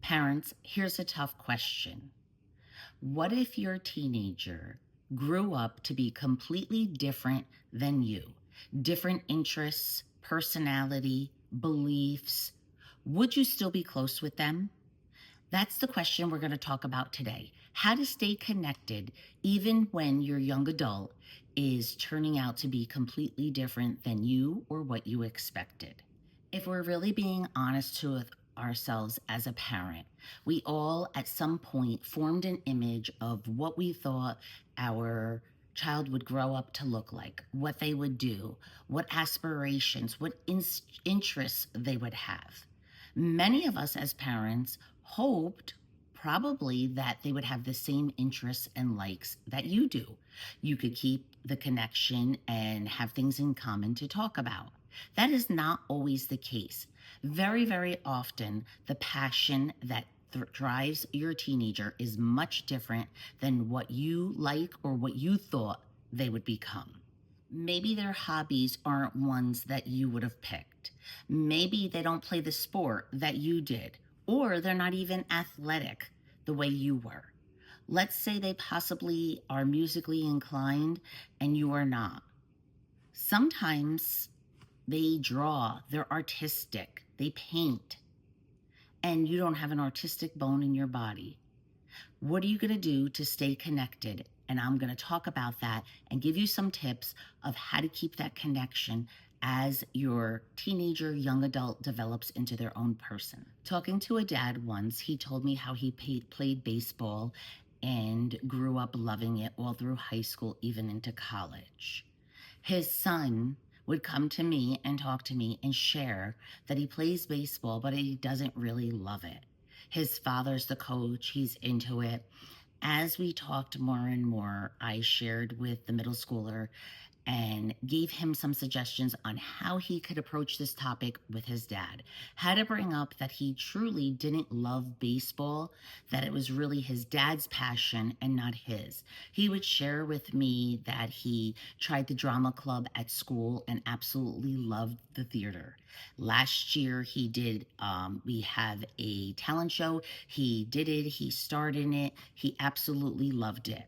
Parents, here's a tough question. What if your teenager grew up to be completely different than you? Different interests, personality, beliefs. Would you still be close with them? That's the question we're going to talk about today. How to stay connected even when your young adult is turning out to be completely different than you or what you expected. If we're really being honest with ourselves as a parent, we all at some point formed an image of what we thought our child would grow up to look like, what they would do, what aspirations, what interests they would have. Many of us as parents hoped probably that they would have the same interests and likes that you do. You could keep the connection and have things in common to talk about. That is not always the case. Very, very often, the passion that drives your teenager is much different than what you like or what you thought they would become. Maybe their hobbies aren't ones that you would have picked. Maybe they don't play the sport that you did, or they're not even athletic the way you were. Let's say they possibly are musically inclined and you are not. Sometimes they draw, they're artistic, they paint, and you don't have an artistic bone in your body. What are you going to do to stay connected? And I'm going to talk about that and give you some tips of how to keep that connection as your teenager, young adult develops into their own person. Talking to a dad once, he told me how he played baseball and grew up loving it all through high school, even into college. His son would come to me and talk to me and share that he plays baseball, but he doesn't really love it. His father's the coach, he's into it. As we talked more and more, I shared with the middle schooler and gave him some suggestions on how he could approach this topic with his dad. How to bring up that he truly didn't love baseball, that it was really his dad's passion and not his. He would share with me that he tried the drama club at school and absolutely loved the theater. Last year he did, we have a talent show. He did it, he starred in it. He absolutely loved it.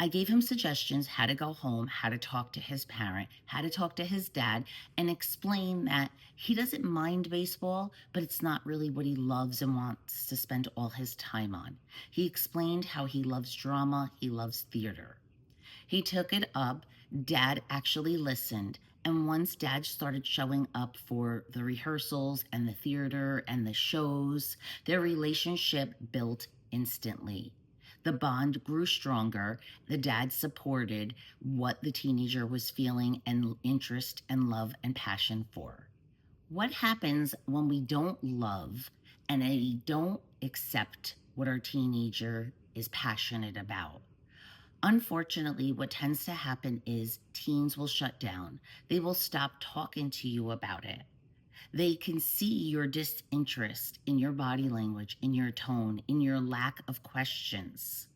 I gave him suggestions how to go home, how to talk to his parent, how to talk to his dad, and explain that he doesn't mind baseball, but it's not really what he loves and wants to spend all his time on. He explained how he loves drama, he loves theater. He took it up. Dad actually listened. And once Dad started showing up for the rehearsals and the theater and the shows, their relationship built instantly. The bond grew stronger. The dad supported what the teenager was feeling and interest and love and passion for. What happens when we don't love and we don't accept what our teenager is passionate about? Unfortunately, what tends to happen is teens will shut down. They will stop talking to you about it. They can see your disinterest in your body language, in your tone, in your lack of questions,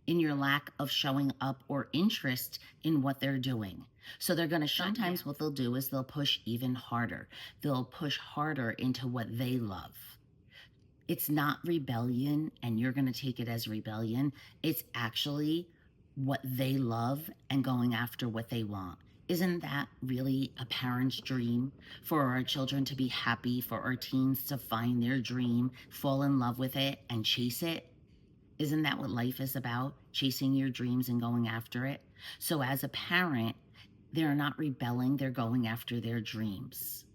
in your lack of showing up or interest in what they're doing. So they're going to, sometimes what they'll do is they'll push even harder. They'll push harder into what they love. It's not rebellion, and you're going to take it as rebellion. It's actually what they love and going after what they want. Isn't that really a parent's dream, for our children to be happy, for our teens to find their dream, fall in love with it, and chase it? Isn't that what life is about? Chasing your dreams and going after it? So as a parent, they're not rebelling, they're going after their dreams.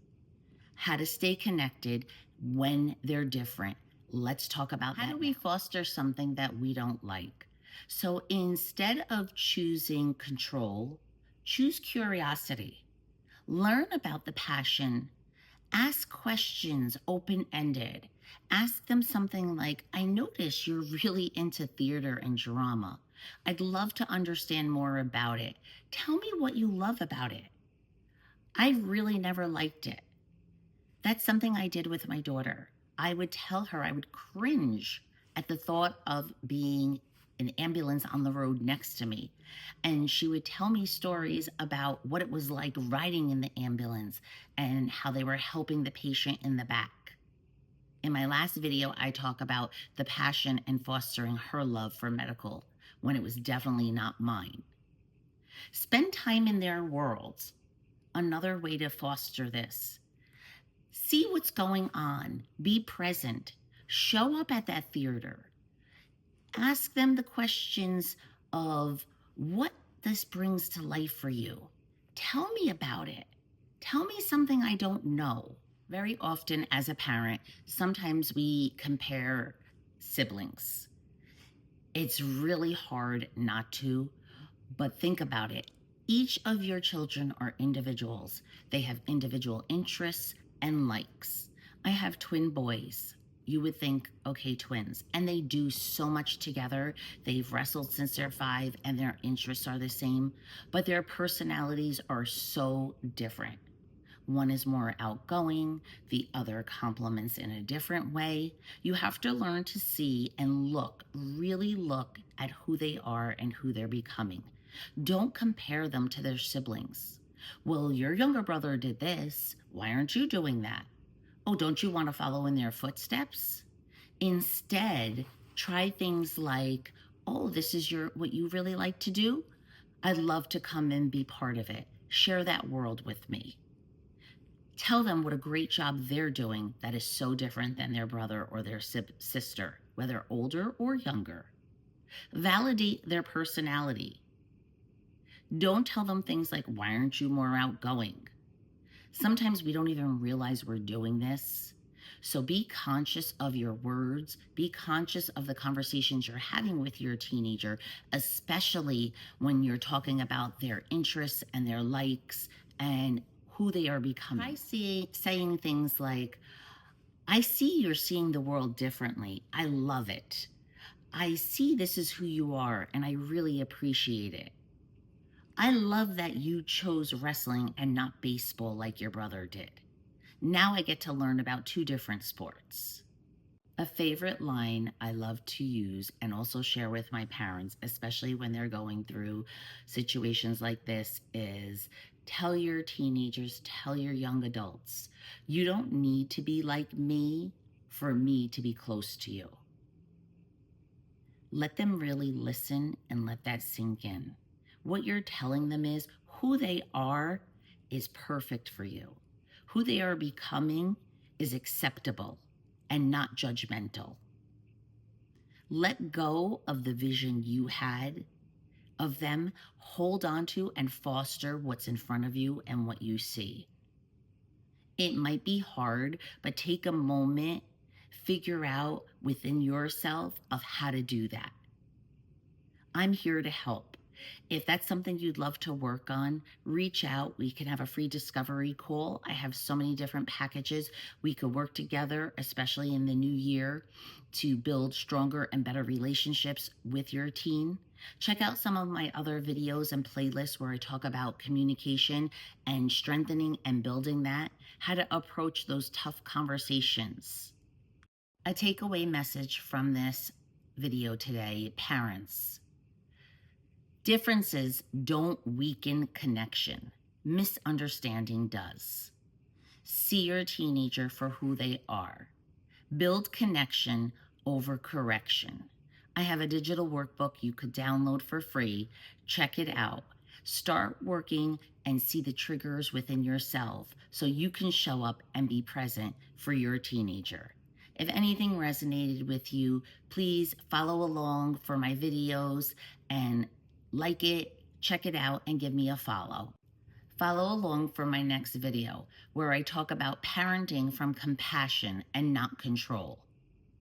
How to stay connected when they're different. Let's talk about that. How do we foster something that we don't like? So instead of choosing control, choose curiosity. Learn about the passion. Ask questions open-ended. Ask them something like, I notice you're really into theater and drama. I'd love to understand more about it. Tell me what you love about it. I really never liked it. That's something I did with my daughter. I would tell her I would cringe at the thought of being an ambulance on the road next to me. And she would tell me stories about what it was like riding in the ambulance and how they were helping the patient in the back. In my last video, I talk about the passion and fostering her love for medical when it was definitely not mine. Spend time in their worlds. Another way to foster this. See what's going on. Be present. Show up at that theater. Ask them the questions of what this brings to life for you. Tell me about it. Tell me something I don't know. Very often, as a parent, sometimes we compare siblings. It's really hard not to, but think about it. Each of your children are individuals. They have individual interests and likes. I have twin boys. You would think, okay, twins. And they do so much together. They've wrestled since they're 5 and their interests are the same, but their personalities are so different. One is more outgoing, the other compliments in a different way. You have to learn to see and look, really look at who they are and who they're becoming. Don't compare them to their siblings. Well, your younger brother did this. Why aren't you doing that? Oh, don't you want to follow in their footsteps? Instead, try things like, oh, this is what you really like to do? I'd love to come and be part of it. Share that world with me. Tell them what a great job they're doing that is so different than their brother or their sister, whether older or younger. Validate their personality. Don't tell them things like, why aren't you more outgoing? Sometimes we don't even realize we're doing this. So be conscious of your words. Be conscious of the conversations you're having with your teenager, especially when you're talking about their interests and their likes and who they are becoming. I see saying things like, I see you're seeing the world differently. I love it. I see this is who you are, and I really appreciate it. I love that you chose wrestling and not baseball like your brother did. Now I get to learn about 2 different sports. A favorite line I love to use and also share with my parents, especially when they're going through situations like this, is tell your teenagers, tell your young adults, you don't need to be like me for me to be close to you. Let them really listen and let that sink in. What you're telling them is who they are is perfect for you. Who they are becoming is acceptable and not judgmental. Let go of the vision you had of them. Hold on to and foster what's in front of you and what you see. It might be hard, but take a moment, figure out within yourself of how to do that. I'm here to help. If that's something you'd love to work on, reach out. We can have a free discovery call. I have so many different packages. We could work together, especially in the new year, to build stronger and better relationships with your teen. Check out some of my other videos and playlists where I talk about communication and strengthening and building that, how to approach those tough conversations. A takeaway message from this video today, parents. Differences don't weaken connection. Misunderstanding does. See your teenager for who they are. Build connection over correction. I have a digital workbook you could download for free. Check it out. Start working and see the triggers within yourself so you can show up and be present for your teenager. If anything resonated with you, please follow along for my videos and like it, check it out, and give me a follow. Follow along for my next video where I talk about parenting from compassion and not control.